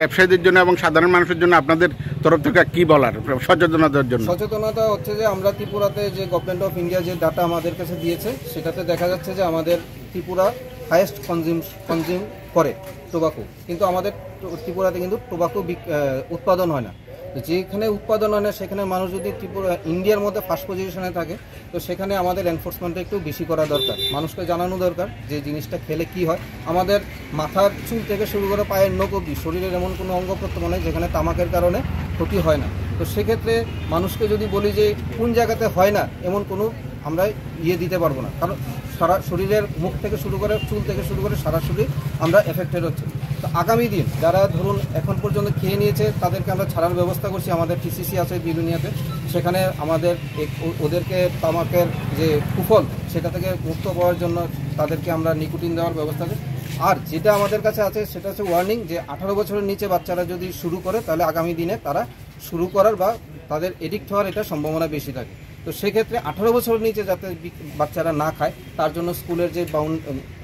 ব্যবসায়ীদের জন্য এবং সাধারণ মানুষের জন্য আপনাদের তরফ থেকে কি বলার সচেতনতার জন্য? সচেতনতা হচ্ছে যে আমরা ত্রিপুরাতে যে গভর্নমেন্ট অফ ইন্ডিয়া যে ডাটা আমাদের কাছে দিয়েছে সেটাতে দেখা যাচ্ছে যে আমাদের ত্রিপুরা হাইয়েস্ট কনজিউম করে টোবাকো, কিন্তু আমাদের ত্রিপুরাতে কিন্তু টোবাকো উৎপাদন হয় না। যেখানে উৎপাদন হয় না সেখানে মানুষ যদি ত্রিপুরা ইন্ডিয়ার মধ্যে ফার্স্ট পজিশনে থাকে, তো সেখানে আমাদের এনফোর্সমেন্টটা একটু বেশি করা দরকার, মানুষকে জানানো দরকার যে জিনিসটা খেলে কি হয়। আমাদের মাথার চুল থেকে শুরু করে পায়ের নখ অবধি শরীরের এমন কোনো অঙ্গ প্রত্যঙ্গ নেই যেখানে তামাকের কারণে ক্ষতি হয় না। তো সেক্ষেত্রে মানুষকে যদি বলি যে কোন জায়গাতে হয় না এমন কোনো আমরা দিতে পারবো না, কারণ সারা শরীরের মুখ থেকে শুরু করে চুল থেকে শুরু করে সারা শরীর আমরা এফেক্টেড হচ্ছে। তো আগামী দিন যারা ধরুন এখন পর্যন্ত খেয়ে নিয়েছে তাদেরকে আমরা ছাড়ার ব্যবস্থা করছি। আমাদের টিসিসি আছে বিলুনিয়াতে, সেখানে আমাদের ওদেরকে তামাকের যে কুফল সেটা থেকে মুক্ত পাওয়ার জন্য তাদেরকে আমরা নিকোটিন দেওয়ার ব্যবস্থা করি। আর যেটা আমাদের কাছে আছে সেটা হচ্ছে ওয়ার্নিং, যে 18 বছরের নিচে বাচ্চারা যদি শুরু করে তাহলে আগামী দিনে তারা শুরু করার বা তাদের এডিক্ট হওয়ার এটা সম্ভাবনা বেশি থাকে। তো সেক্ষেত্রে 18 বছরের নিচে যাতে বাচ্চারা না খায় তার জন্য স্কুলের যে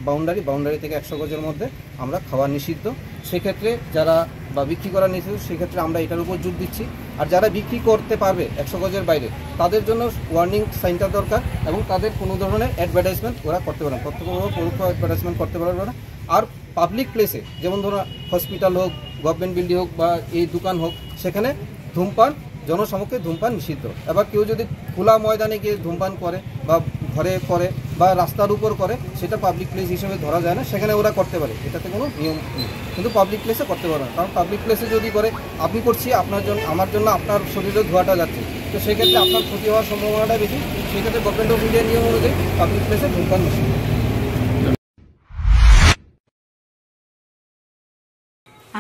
বাউন্ডারি থেকে 100 গজের মধ্যে আমরা খাওয়া নিষিদ্ধ। সেক্ষেত্রে যারা বা বিক্রি করা নিষিদ্ধ, সেক্ষেত্রে আমরা এটার উপর জোর দিচ্ছি। আর যারা বিক্রি করতে পারবে 100 গজের বাইরে তাদের জন্য ওয়ার্নিং সাইনটা দরকার, এবং তাদের কোনো ধরনের অ্যাডভার্টাইজমেন্ট ওরা করতে পারে না, প্রত্যক্ষভাবে পরোক্ষ অ্যাডভার্টাইজমেন্ট করতে পারবে না। আর পাবলিক প্লেসে যেমন ধরুন হসপিটাল হোক, গভর্নমেন্ট বিল্ডিং হোক বা এই দোকান হোক, সেখানে ধূমপান জনসমক্ষে ধূমপান নিষিদ্ধ। এবার কেউ যদি খোলা ময়দানে গিয়ে ধূমপান করে বা ঘরে করে বা রাস্তার উপর করে, সেটা পাবলিক প্লেস হিসেবে ধরা যায় না, সেখানে ওরা করতে পারে, এটাতে কোনো নিয়ম নেই। কিন্তু পাবলিক প্লেসে করতে পারে না, কারণ পাবলিক প্লেসে যদি করে আপনি করছি আপনার জন্য, আমার জন্য আপনার শরীরে ধোঁয়াটা যাচ্ছে, তো সেক্ষেত্রে আপনার ক্ষতি হওয়ার সম্ভাবনাটা বেশি। সেক্ষেত্রে গভর্নমেন্ট অফ ইন্ডিয়ার নিয়ম অনুযায়ী পাবলিক প্লেসে ধূমপান নিষিদ্ধ।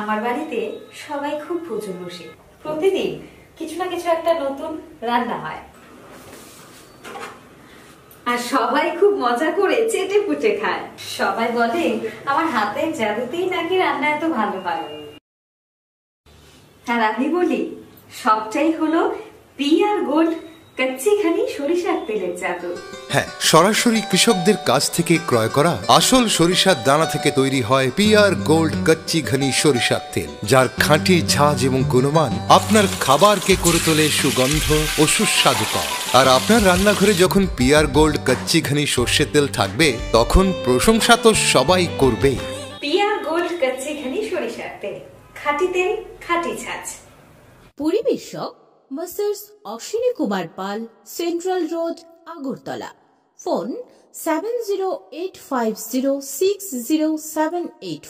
আমার বাড়িতে সবাই খুব প্রচুর বসে, প্রতিদিন কিছু না কিছু একটা নতুন রান্না হয়, আর সবাই খুব মজা করে চেটে পুটে খায়। সবাই বলে আমার হাতের জাদুতেই নাকি রান্না এত ভালো হয়। আর আমি বলি সবটাই হলো পিআর গোল্ড কচ্চি ঘনি সরিষার তেলের জাদু। হ্যাঁ, সরাসরি কৃষকদের কাছ থেকে ক্রয় করা আসল সরিষার দানা থেকে তৈরি হয় পিআর গোল্ড কচ্চি ঘনি সরিষার তেল, যার খাঁটি ঝাঁজ এবং গুণমান আপনার খাবারকে করে তোলে সুগন্ধ ও সুস্বাদুকর। আর আপনার রান্নাঘরে যখন পিআর গোল্ড কচ্চি ঘনি সর্ষের তেল থাকবে তখন প্রশংসা তো সবাই করবে। পিআর গোল্ড কচ্চি ঘনি সরিষার তেল, খাঁটি তেল, খাঁটি ঝাঁজ। পরিবেশক masters Ashwini Kumar Pal, central road, Agartala. Phone 7085060784।